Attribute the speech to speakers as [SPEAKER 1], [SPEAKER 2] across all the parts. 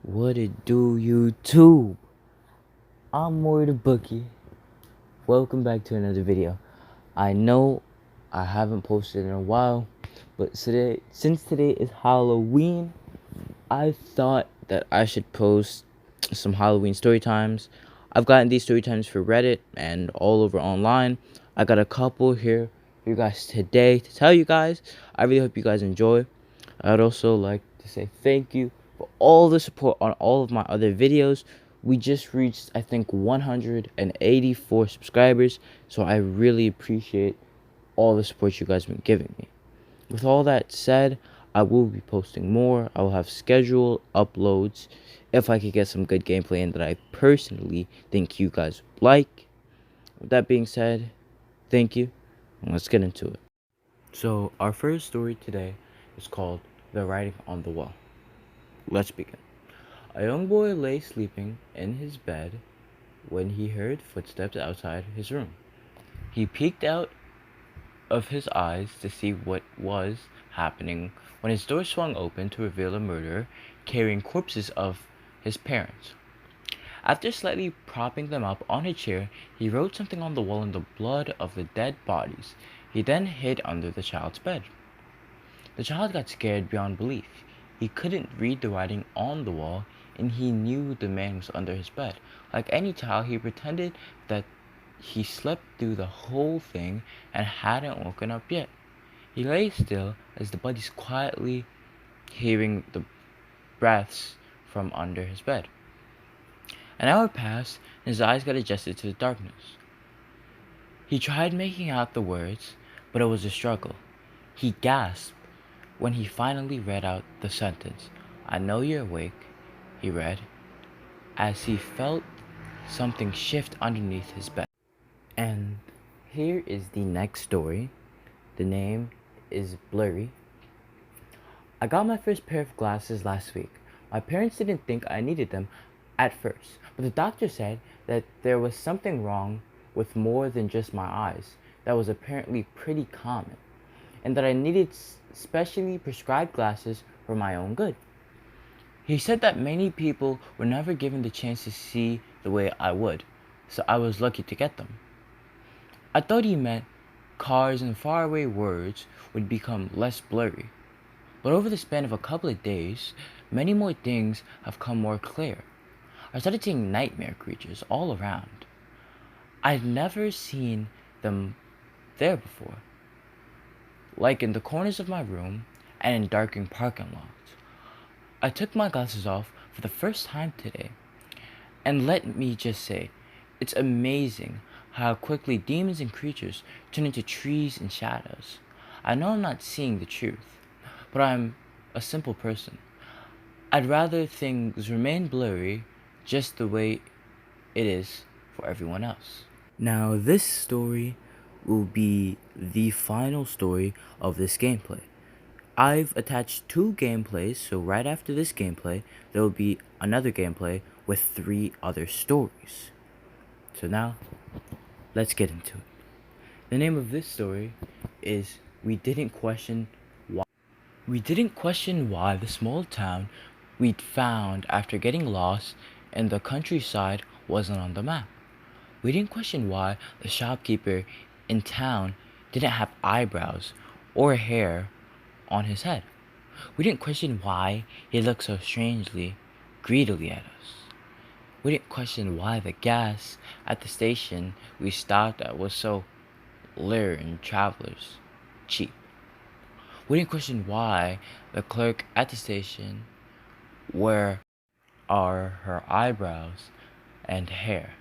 [SPEAKER 1] What it do, YouTube? I'm More the Bookie. Welcome back to another video. I know I haven't posted in a while, but since today is Halloween, I thought that I should post some Halloween story times. I've gotten these story times for Reddit and all over online. I got a couple here for you guys today to tell you guys. I really hope you guys enjoy. I'd also like to say thank you for all the support on all of my other videos. We just reached, I think, 184 subscribers, so I really appreciate all the support you guys have been giving me. With all that said, I will be posting more. I will have scheduled uploads if I could get some good gameplay in that I personally think you guys would like. With that being said, thank you, and let's get into it. So, our first story today is called The Writing on the Wall. Let's begin. A young boy lay sleeping in his bed when he heard footsteps outside his room. He peeked out of his eyes to see what was happening when his door swung open to reveal a murderer carrying corpses of his parents. After slightly propping them up on a chair, he wrote something on the wall in the blood of the dead bodies. He then hid under the child's bed. The child got scared beyond belief. He couldn't read the writing on the wall, and he knew the man was under his bed. Like any child, he pretended that he slept through the whole thing and hadn't woken up yet. He lay still as the bodies quietly hearing the breaths from under his bed. An hour passed, and his eyes got adjusted to the darkness. He tried making out the words, but it was a struggle. He gasped when he finally read out the sentence. "I know you're awake," he read, as he felt something shift underneath his bed. And here is the next story. The name is Blurry. I got my first pair of glasses last week. My parents didn't think I needed them at first, but the doctor said that there was something wrong with more than just my eyes that was apparently pretty common, and that I needed specially prescribed glasses for my own good. He said that many people were never given the chance to see the way I would, so I was lucky to get them. I thought he meant cars and faraway words would become less blurry, but over the span of a couple of days, many more things have come more clear. I started seeing nightmare creatures all around. I'd never seen them there before, like in the corners of my room and in darkened parking lots. I took my glasses off for the first time today, and let me just say, it's amazing how quickly demons and creatures turn into trees and shadows. I know I'm not seeing the truth, but I'm a simple person. I'd rather things remain blurry just the way it is for everyone else. Now, this story will be the final story of this gameplay. I've attached 2 gameplays, so right after this gameplay, there will be another gameplay with 3 other stories. So now, let's get into it. The name of this story is We Didn't Question Why. We didn't question why the small town we'd found after getting lost in the countryside wasn't on the map. We didn't question why the shopkeeper in town didn't have eyebrows or hair on his head. We didn't question why he looked so strangely, greedily at us. We didn't question why the gas at the station we stopped at was so luring travelers cheap. We didn't question why the clerk at the station where are her eyebrows and hair.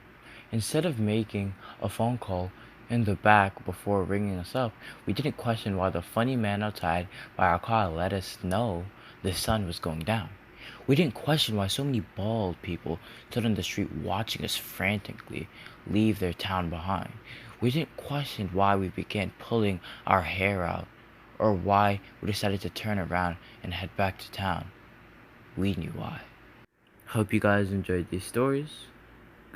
[SPEAKER 1] Instead of making a phone call in the back before ringing us up, we didn't question why the funny man outside by our car let us know the sun was going down. We didn't question why so many bald people stood on the street watching us frantically leave their town behind. We didn't question why we began pulling our hair out, or why we decided to turn around and head back to town. We knew why. Hope you guys enjoyed these stories.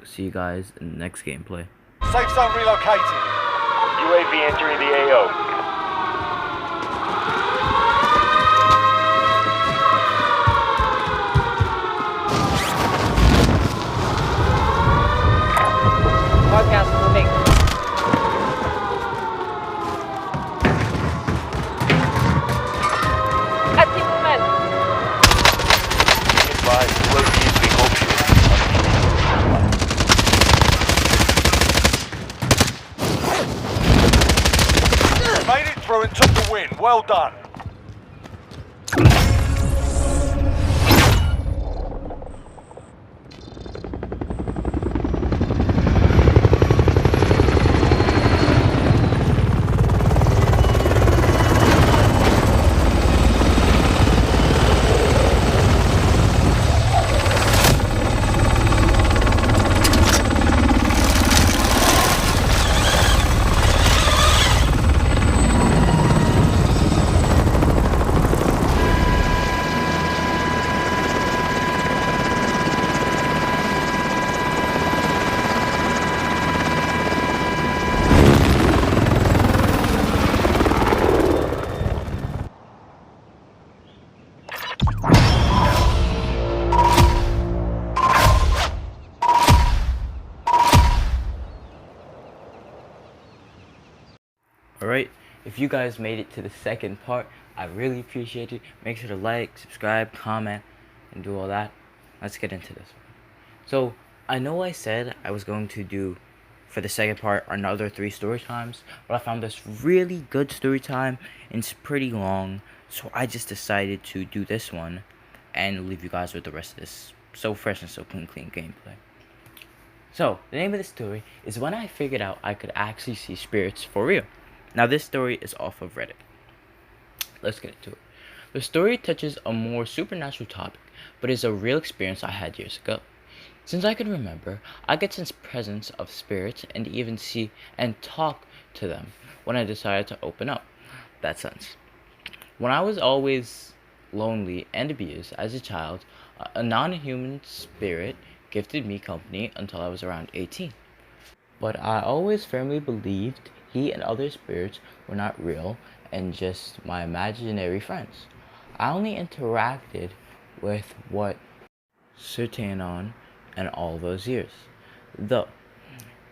[SPEAKER 1] See you guys in the next gameplay.
[SPEAKER 2] Safe zone relocated.
[SPEAKER 3] UAV entering the AO.
[SPEAKER 2] Gas moving. Active movement.
[SPEAKER 3] Be advised, UAV is being overshield. Made it through and took the win. Well done.
[SPEAKER 1] Alright, if you guys made it to the second part, I really appreciate it. Make sure to like, subscribe, comment, and do all that. Let's get into this one. So, I know I said I was going to do, for the second part, another 3 story times, but I found this really good story time, and it's pretty long, so I just decided to do this one, and leave you guys with the rest of this so fresh and so clean gameplay. So, the name of the story is When I Figured Out I Could Actually See Spirits for Real. Now, this story is off of Reddit. Let's get into it. The story touches a more supernatural topic, but is a real experience I had years ago. Since I can remember, I could sense presence of spirits and even see and talk to them when I decided to open up that sense. When I was always lonely and abused as a child, a non-human spirit gifted me company until I was around 18. But I always firmly believed he and other spirits were not real and just my imaginary friends. I only interacted with what certain on and all those years. Though,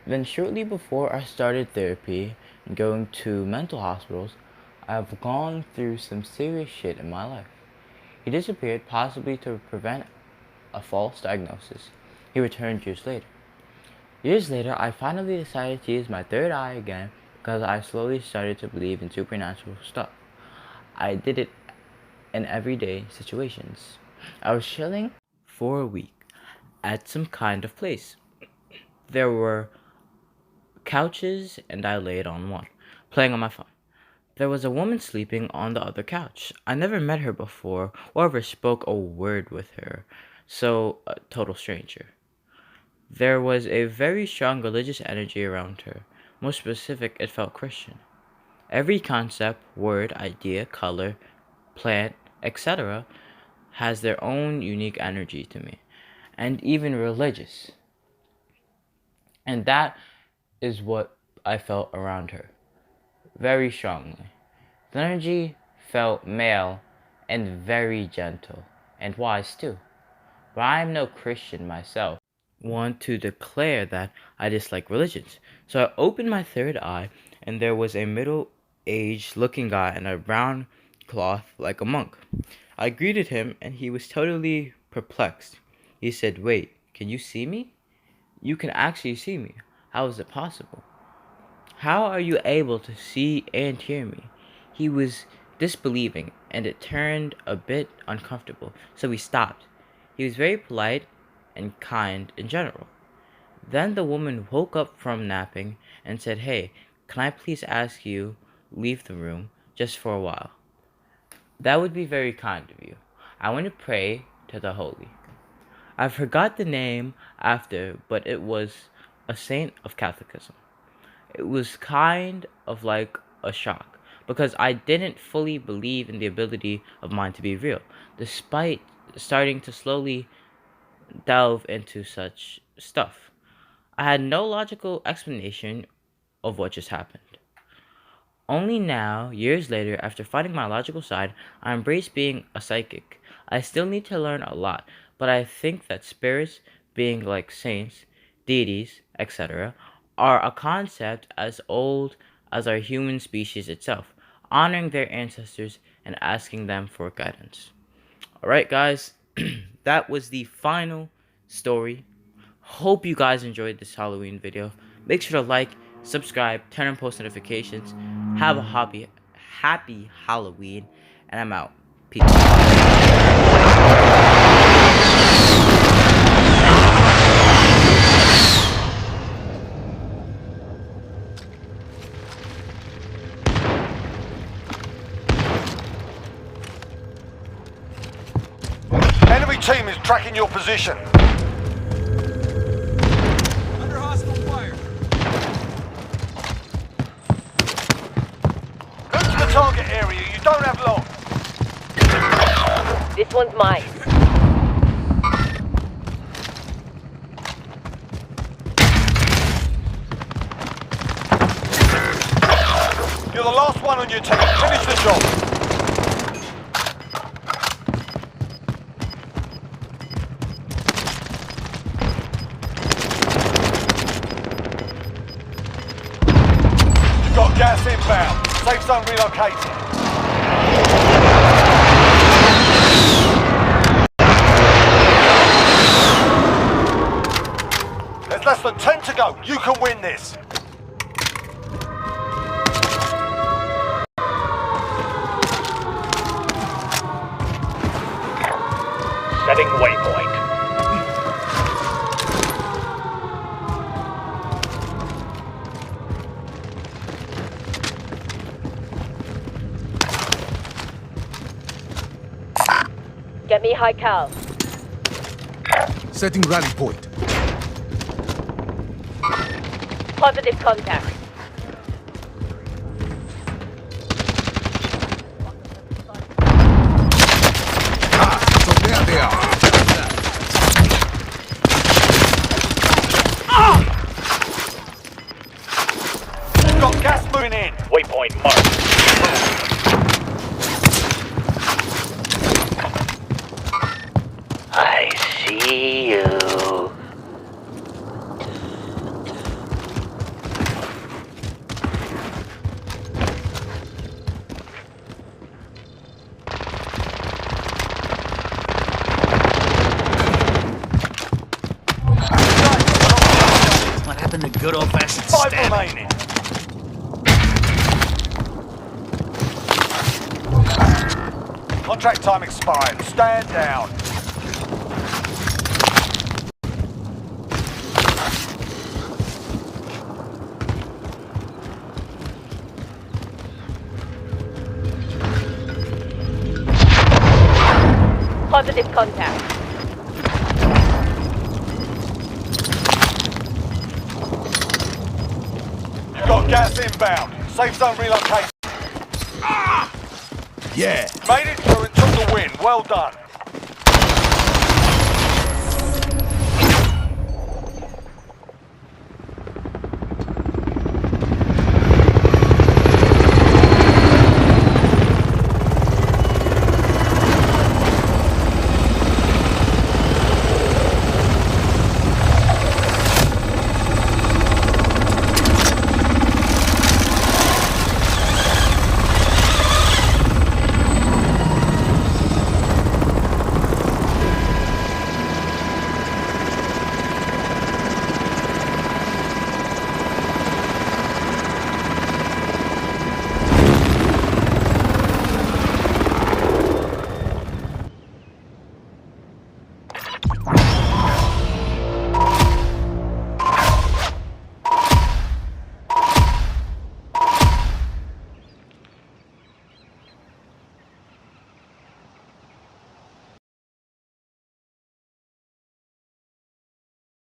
[SPEAKER 1] then shortly before I started therapy and going to mental hospitals, I've gone through some serious shit in my life. He disappeared possibly to prevent a false diagnosis. He returned years later. Years later, I finally decided to use my third eye again because I slowly started to believe in supernatural stuff. I did it in everyday situations. I was chilling for a week at some kind of place. There were couches and I laid on one, playing on my phone. There was a woman sleeping on the other couch. I never met her before or ever spoke a word with her, so a total stranger. There was a very strong religious energy around her. More specific, it felt Christian. Every concept, word, idea, color, plant, etc. has their own unique energy to me, and even religious. And that is what I felt around her, very strongly. The energy felt male and very gentle, and wise too. But I am no Christian myself. Want to declare that I dislike religions. So I opened my third eye, and there was a middle-aged looking guy in a brown cloth like a monk. I greeted him, and he was totally perplexed. He said, "Wait, can you see me? You can actually see me. How is it possible? How are you able to see and hear me?" He was disbelieving, and it turned a bit uncomfortable, so he stopped. He was very polite and kind in general. Then the woman woke up from napping and said, "Hey, can I please ask you leave the room just for a while? That would be very kind of you. I want to pray to the holy." I forgot the name after, but it was a saint of Catholicism. It was kind of like a shock because I didn't fully believe in the ability of mine to be real, despite starting to slowly delve into such stuff. I had no logical explanation of what just happened. Only now, years later, after finding my logical side, I embrace being a psychic. I still need to learn a lot, but I think that spirits, being like saints, deities, etc., are a concept as old as our human species itself, honoring their ancestors and asking them for guidance. Alright, guys, that was the final story. Hope you guys enjoyed this Halloween video. Make sure to like, subscribe, turn on post notifications. Have a happy Halloween, and I'm out. Peace.
[SPEAKER 3] Enemy team is tracking your position.
[SPEAKER 2] Under hostile fire.
[SPEAKER 3] Move to the target area, you don't have long.
[SPEAKER 4] This one's mine.
[SPEAKER 3] You're the last one on your team. Finish the job. You've got gas inbound. Safe zone relocated. There's less than 10 to go. You can win this.
[SPEAKER 5] Setting waypoint.
[SPEAKER 4] Get me high cal.
[SPEAKER 2] Setting rally point.
[SPEAKER 4] Positive contact.
[SPEAKER 2] So there they are.
[SPEAKER 3] You've got gas moving in.
[SPEAKER 5] Waypoint marked. I see you.
[SPEAKER 2] What happened to good old-fashioned
[SPEAKER 3] 5
[SPEAKER 2] stabbing?
[SPEAKER 3] remaining. Contract time expired. Stand down.
[SPEAKER 4] Positive contact.
[SPEAKER 3] You've got gas inbound. Safe zone relocated.
[SPEAKER 2] Yeah.
[SPEAKER 3] Made it through and took the win. Well done.